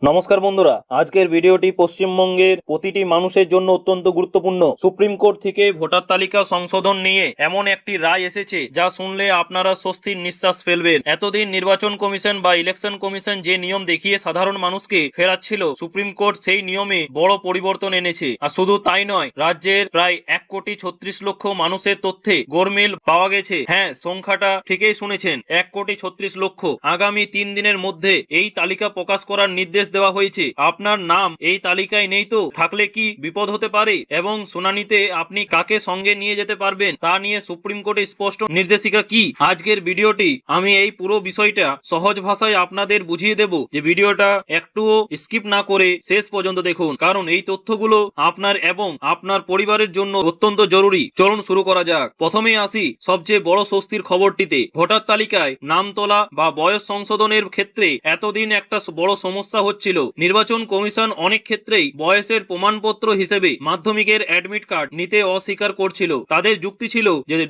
নমস্কার বন্ধুরা, আজকের ভিডিওটি পশ্চিমবঙ্গের প্রতিটি মানুষের জন্য অত্যন্ত গুরুত্বপূর্ণ। সুপ্রিম কোর্ট থেকে ভোটার তালিকা সংশোধন নিয়ে এমন একটি রায় এসেছে যা শুনলে আপনারা স্বস্তির নিঃশ্বাস ফেলবেন। এতদিন নির্বাচন কমিশন বা ইলেকশন কমিশন যে নিয়ম দেখিয়ে সাধারণ মানুষকে ফেরাচ্ছিল, সুপ্রিম কোর্ট সেই নিয়মে বড় পরিবর্তন এনেছে। আর শুধু তাই নয়, রাজ্যের প্রায় 1,36,00,000 মানুষের তথ্যে গোলমেল পাওয়া গেছে। হ্যাঁ, সংখ্যাটা ঠিকই শুনেছেন, 1,36,00,000। আগামী 3 দিনের মধ্যে এই তালিকা প্রকাশ করার নির্দেশ দেওয়া হয়েছে। আপনার নাম এই তালিকায় নেই তো থাকলে কি বিপদ হতে পারে এবং শুনানিতে আপনি কাকে সঙ্গে নিয়ে যেতে পারবেন তা নিয়ে সুপ্রিম কোর্টের স্পষ্ট নির্দেশিকা কি। আজকের ভিডিওটি আমি এই পুরো বিষয়টা সহজ ভাষায় আপনাদের বুঝিয়ে দেব, যে ভিডিওটা একটুও স্কিপ না করে শেষ পর্যন্ত দেখুন, কারণ এই তথ্যগুলো আপনার এবং আপনার পরিবারের জন্য অত্যন্ত জরুরি। চলুন শুরু করা যাক। প্রথমেই আসি সবচেয়ে বড় স্বস্তির খবরটিতে। ভোটার তালিকায় নাম তোলা বা বয়স সংশোধনের ক্ষেত্রে এতদিন একটা বড় সমস্যা হচ্ছিল। নির্বাচন কমিশন অনেক ক্ষেত্রেই বয়সের প্রমাণপত্র হিসেবে মাধ্যমিকের অ্যাডমিট কার্ড নিতে অস্বীকার করছিল। তাদের যুক্তি ছিল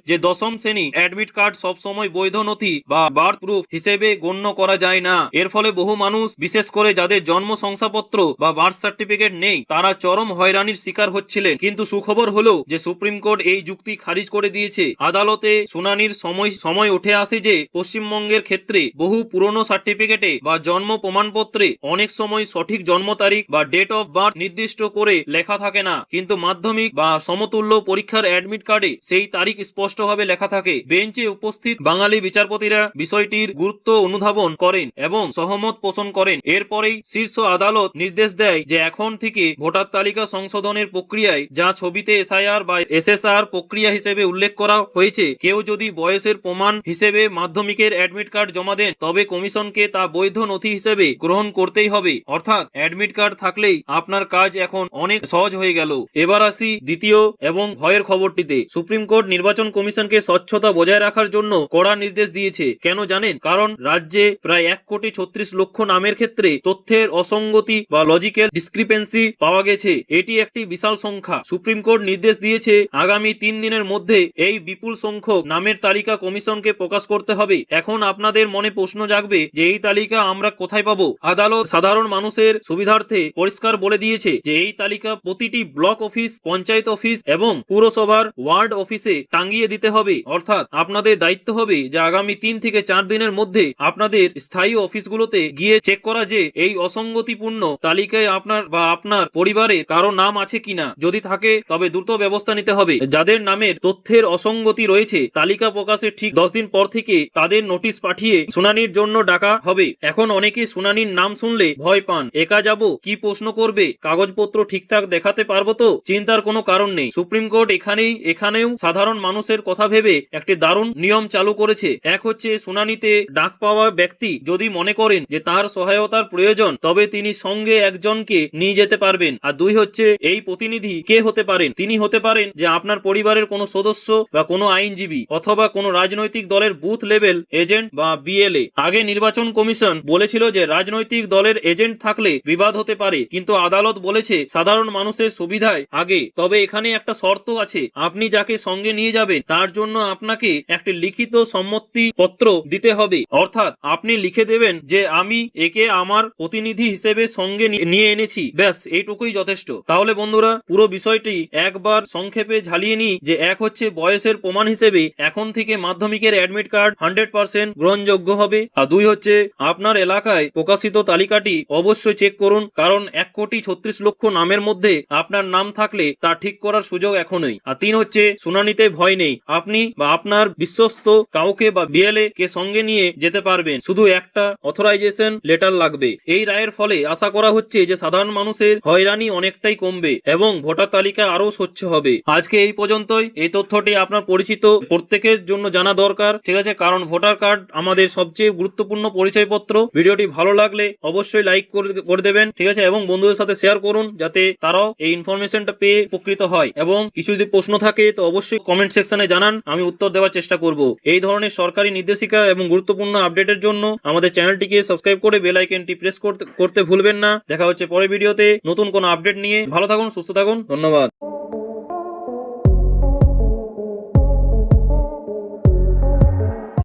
যে দশম শ্রেণী অ্যাডমিট কার্ড সবসময় বৈধ নথি বা বার্থ প্রুফ হিসেবে গণ্য করা যায় না। এর ফলে বহু মানুষ, বিশেষ করে যাদের জন্ম শংসাপত্র বা বার্থ সার্টিফিকেট নেই, তারা চরম হয়রানির শিকার হচ্ছিলেন। কিন্তু সুখবর হলো যে সুপ্রিম কোর্ট এই যুক্তি খারিজ করে দিয়েছে। আদালতে শুনানির সময় উঠে আসে যে পশ্চিমবঙ্গের ক্ষেত্রে বহু পুরনো সার্টিফিকেটে বা জন্ম প্রমাণপত্রে অনেক সময় সঠিক জন্ম তারিখ বা ডেট অফ বার্থ নির্দিষ্ট করে লেখা থাকে না, কিন্তু মাধ্যমিক বা সমতুল্য পরীক্ষার অ্যাডমিট কার্ডে সেই তারিখ স্পষ্টভাবে লেখা থাকে। বেঞ্চে উপস্থিত বাঙালি বিচারপতিরা বিষয়টির গুরুত্ব অনুধাবন করেন এবং সহমত পোষণ করেন। এরপরেই শীর্ষ আদালত নির্দেশ দেয় যে এখন থেকে ভোটার তালিকা সংশোধনের প্রক্রিয়ায় যা ছবিতে এসআইআর বা এসএসআর প্রক্রিয়া হিসেবে উল্লেখ করা হয়েছে, কেউ যদি বয়সের প্রমাণ হিসেবে মাধ্যমিকের অ্যাডমিট কার্ড জমা দেন, তবে কমিশনকে তা বৈধ নথি হিসেবে গ্রহণ করতেই হবে। অর্থাৎ অ্যাডমিট কার্ড থাকলেই আপনার কাজ এখন অনেক সহজ হয়ে গেল। এবার আসি দ্বিতীয় এবং ভয়ের খবরটিতে। সুপ্রিম কোর্ট নির্বাচন কমিশনকে স্বচ্ছতা বজায় রাখার জন্য কড়া নির্দেশ দিয়েছে। কেন জানেন? কারণ রাজ্যে প্রায় 1,36,00,000 নামের ক্ষেত্রে তথ্যের অসঙ্গতি বা লজিক্যাল ডিসক্রিপেন্সি পাওয়া গেছে। এটি একটি বিশাল সংখ্যা। সুপ্রিম কোর্ট নির্দেশ দিয়েছে আগামী 3 দিনের মধ্যে এই বিপুল সংখ্যক নামের তালিকা কমিশনকে প্রকাশ করতে হবে। এখন আপনাদের মনে প্রশ্ন জাগবে যে এই তালিকা আমরা কোথায় পাবো? আদালত সাধারণ মানুষের সুবিধার্থে পরিষ্কার বলে দিয়েছে যে এই তালিকা প্রতিটি ব্লক অফিস, পঞ্চায়েত অফিস এবং পুরসভার ওয়ার্ড অফিসে টাঙ্গিয়ে দিতে হবে। অর্থাৎ আপনাদের দায়িত্ব হবে যে আগামী 3 থেকে 4 দিনের মধ্যে আপনাদের স্থায়ী অফিসগুলোতে গিয়ে চেক করা যে এই অসঙ্গতিপূর্ণ তালিকায় আপনার বা আপনার পরিবারের কারো নাম আছে কিনা। যদি থাকে তবে দ্রুত ব্যবস্থা নিতে হবে। যাদের নামের তথ্যের অসঙ্গতি রয়েছে, তালিকা প্রকাশের ঠিক 10 দিন পর থেকে তাদের নোটিশ পাঠিয়ে শুনানির জন্য ডাকা হবে। এখন অনেকেই শুনানির নাম শুনলে ভয় পান। একা যাব, কি প্রশ্ন করবে, কাগজপত্র ঠিকঠাক দেখাতে পারবো তো? চিন্তার কোনো কারণ নেই। সুপ্রিম কোর্ট এখানেও সাধারণ মানুষের কথা ভেবে একটি দারুণ নিয়ম চালু করেছে। এক হচ্ছে, শুনানিতে ডাক পাওয়া ব্যক্তি যদি মনে করেন যে তার সহায়তার প্রয়োজন, তবে তিনি সঙ্গে একজনকে নিয়ে যেতে পারবেন। আর 2 হচ্ছে, এই প্রতিনিধি কে হতে পারেন? তিনি হতে পারেন যে আপনার পরিবারের কোনো সদস্য বা কোনো আইনজীবী অথবা কোনো রাজনৈতিক দলের বুথ লেভেল এজেন্ট বা বিএলএ। আগে নির্বাচন কমিশন বলেছিল যে রাজনৈতিক দলের এজেন্ট থাকলে বিবাদ হতে পারে, কিন্তু আদালত বলেছে সাধারণ মানুষের সুবিধায় আগে। তবে এখানে একটা শর্ত আছে, আপনি যাকে সঙ্গে নিয়ে যাবেন তার জন্য আপনাকে একটি লিখিত সম্মতি পত্র দিতে হবে। অর্থাৎ আপনি লিখে দেবেন যে আমি একে আমার প্রতিনিধি হিসেবে সঙ্গে নিয়ে এনেছি, ব্যাস এইটুকুই যথেষ্ট। তাহলে বন্ধুরা, পুরো বিষয়টি একবার সংক্ষেপে ঝালিয়ে নিই। যে এক হচ্ছে, বয়সের প্রমাণ হিসেবে এখন থেকে মাধ্যমিকের অ্যাডমিট কার্ড 100% গ্রহণযোগ্য হবে। আর 2 হচ্ছে, আপনার এলাকায় প্রকাশিত তালিকাটি অবশ্যই চেক করুন, কারণ 1,36,00,000 নামের মধ্যে আপনার নাম থাকলে তা ঠিক করার সুযোগ এখনই। আর 3 হচ্ছে, শুনানিতে ভয় নেই, আপনি বা আপনার বিশ্বস্ত কাউকে বা বিএলএ কে সঙ্গে নিয়ে যেতে পারবেন। শুধু একটা অথরাইজেশন লেটার লাগবে। এই রায়ের ফলে আশা করা হচ্ছে যে সাধারণ মানুষের হয়রানি অনেকটাই কমবে এবং ভোটার তালিকা আরো স্বচ্ছ হবে। আজকে এই পর্যন্তই। এই তথ্যটি আপনার পরিচিত প্রত্যেকের জন্য জানা দরকার, ঠিক আছে? কারণ ভোটার কার্ড আমাদের সবচেয়ে গুরুত্বপূর্ণ পরিচয়পত্র। ভিডিওটি ভালো লাগলে অবশ্যই লাইক করে দেবেন, ঠিক আছে? এবং বন্ধুদের সাথে শেয়ার করুন যাতে তারাও এই ইনফরমেশনটা পেয়ে উপকৃত হয়। এবং কিছু যদি প্রশ্ন থাকে তো অবশ্যই কমেন্ট সেকশনে জানান, আমি উত্তর দেওয়ার চেষ্টা করব। এই ধরনের সরকারি নির্দেশিকা এবং গুরুত্বপূর্ণ আপডেটের জন্য আমাদের চ্যানেলটিকে সাবস্ক্রাইব করে বেল আইকনটি প্রেস করতে ভুলবেন না। দেখা হচ্ছে পরের ভিডিওতে নতুন কোনো আপডেট নিয়ে। ভালো থাকুন, সুস্থ থাকুন, ধন্যবাদ।